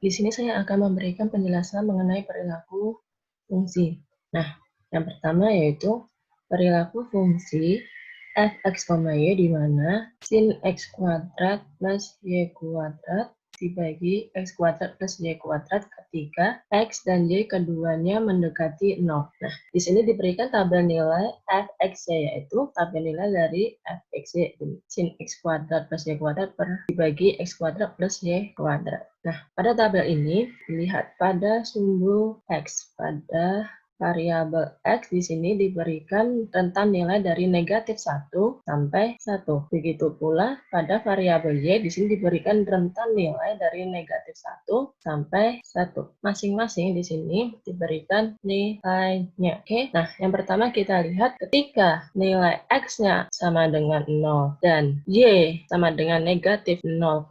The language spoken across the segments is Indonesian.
Di sini saya akan memberikan penjelasan mengenai perilaku fungsi. Nah, yang pertama yaitu perilaku fungsi f(x, y) di mana sin x kuadrat plus y kuadrat dibagi x kuadrat plus y kuadrat ketika x dan y keduanya mendekati 0. Nah, di sini diberikan tabel nilai f(x-y) yaitu tabel nilai dari f(x-y) sin x kuadrat plus y kuadrat per dibagi x kuadrat plus y kuadrat. Nah, pada tabel ini lihat pada sumbu x, pada variabel x di sini diberikan rentan nilai dari negatif 1 sampai 1. Begitu pula pada variabel y di sini diberikan rentan nilai dari negatif 1 sampai 1. Masing-masing di sini diberikan nilainya. Oke, nah yang pertama kita lihat ketika nilai x-nya sama dengan 0 dan y sama dengan negatif 0,2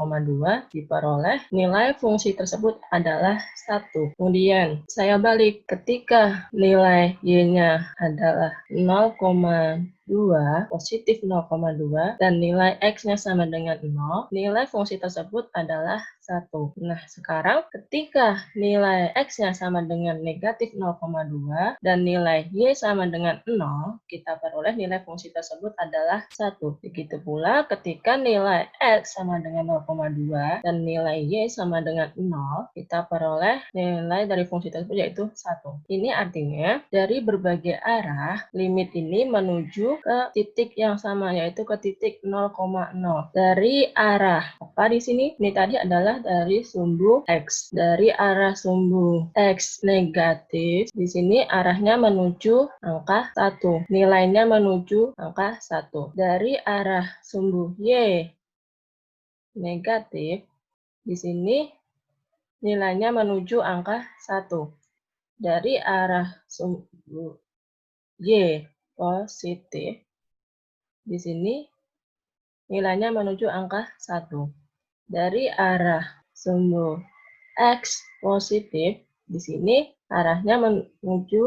diperoleh nilai fungsi tersebut adalah 1. Kemudian saya balik ketika nilai y-nya adalah 0,2, positif 0,2, dan nilai x-nya sama dengan 0, nilai fungsi tersebut adalah 1. Nah, sekarang ketika nilai x-nya sama dengan negatif 0,2 dan nilai y sama dengan 0, kita peroleh nilai fungsi tersebut adalah 1. Begitu pula ketika nilai x sama dengan 0,2 dan nilai y sama dengan 0, kita peroleh nilai dari fungsi tersebut yaitu 1. Ini artinya dari berbagai arah limit ini menuju ke titik yang sama yaitu ke titik 0,0. Dari arah apa di sini? Ini tadi adalah dari sumbu x. Dari arah sumbu x negatif di sini arahnya menuju angka 1. Nilainya menuju angka 1. Dari arah sumbu y negatif di sini nilainya menuju angka 1. Dari arah sumbu y positif, di sini nilainya menuju angka 1. Dari arah sumbu x positif, di sini arahnya menuju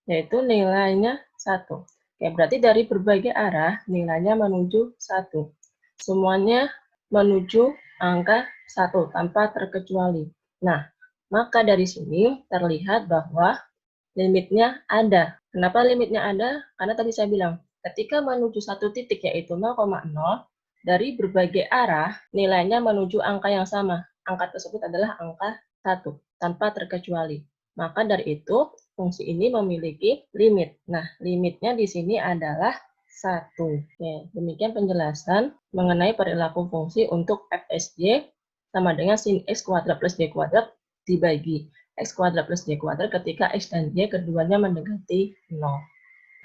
yaitu nilainya 1. Oke, berarti dari berbagai arah nilainya menuju 1. Semuanya menuju angka 1 tanpa terkecuali. Nah, maka dari sini terlihat bahwa limitnya ada. Kenapa limitnya ada? Karena tadi saya bilang, ketika menuju satu titik yaitu 0,0, dari berbagai arah nilainya menuju angka yang sama. Angka tersebut adalah angka 1 tanpa terkecuali. Maka dari itu, fungsi ini memiliki limit. Nah, limitnya di sini adalah 1. Oke, demikian penjelasan mengenai perilaku fungsi untuk f(x-y) sama dengan sin x kuadrat plus y kuadrat dibagi x kuadrat plus y kuadrat ketika x dan y keduanya mendekati 0.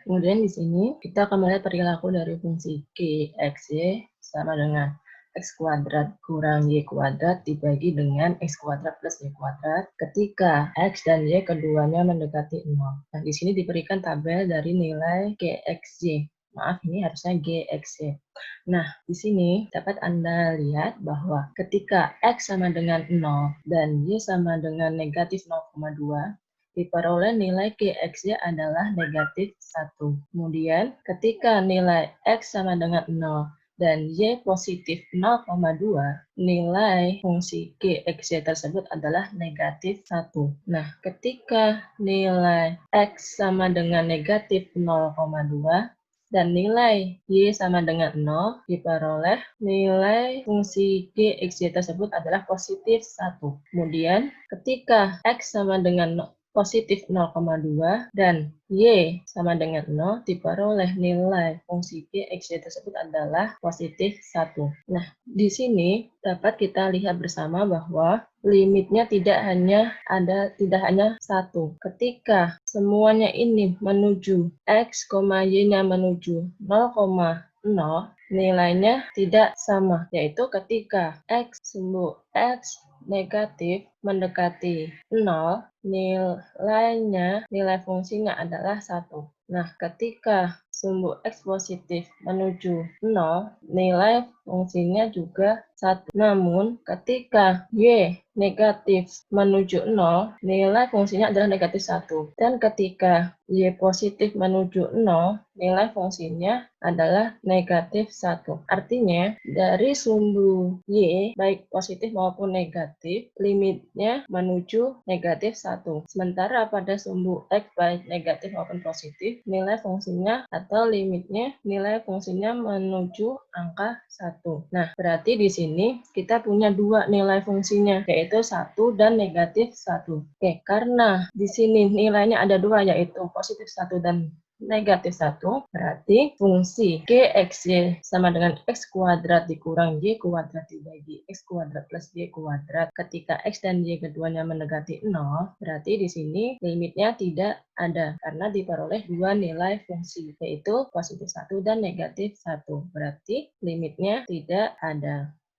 Kemudian di sini kita akan melihat perilaku dari fungsi g x y sama dengan x kuadrat kurang y kuadrat dibagi dengan x kuadrat plus y kuadrat ketika x dan y keduanya mendekati 0. Nah, di sini diberikan tabel dari nilai gxy. Maaf, ini harusnya gxy. Nah, di sini dapat Anda lihat bahwa ketika x sama dengan 0 dan y sama dengan negatif 0,2, diperoleh nilai gxy adalah negatif 1. Kemudian, ketika nilai x sama dengan 0 dan y positif 0,2, nilai fungsi gxy tersebut adalah negatif 1. Nah, ketika nilai x sama dengan negatif 0,2 dan nilai y sama dengan 0, diperoleh nilai fungsi gxy tersebut adalah positif 1. Kemudian, ketika x sama dengan positif 0,2 dan y sama dengan 0, diperoleh nilai fungsi gxy tersebut adalah positif 1. Nah, di sini dapat kita lihat bersama bahwa limitnya tidak hanya 1. Ketika semuanya ini menuju x, y-nya menuju 0,0, nilainya tidak sama, yaitu ketika x sumbu x negatif mendekati 0, nilai fungsinya adalah 1. Nah, ketika sumbu x positif menuju 0, nilai fungsinya juga 1. Namun, ketika Y negatif menuju 0, nilai fungsinya adalah negatif 1. Dan ketika Y positif menuju 0, nilai fungsinya adalah negatif 1. Artinya, dari sumbu Y, baik positif maupun negatif, limitnya menuju negatif 1. Sementara pada sumbu X, baik negatif maupun positif, nilai fungsinya atau limitnya, nilai fungsinya menuju angka 1. Nah, berarti di sini kita punya dua nilai fungsinya, yaitu 1 dan negatif 1. Oke, karena di sini nilainya ada dua, yaitu positif 1 dan negatif 1, berarti fungsi Gxy sama dengan X kuadrat dikurang Y kuadrat dibagi X kuadrat plus Y kuadrat. Ketika X dan Y keduanya mendekati 0, berarti di sini limitnya tidak ada, karena diperoleh dua nilai fungsi, yaitu positif 1 dan negatif 1. Berarti limitnya tidak ada.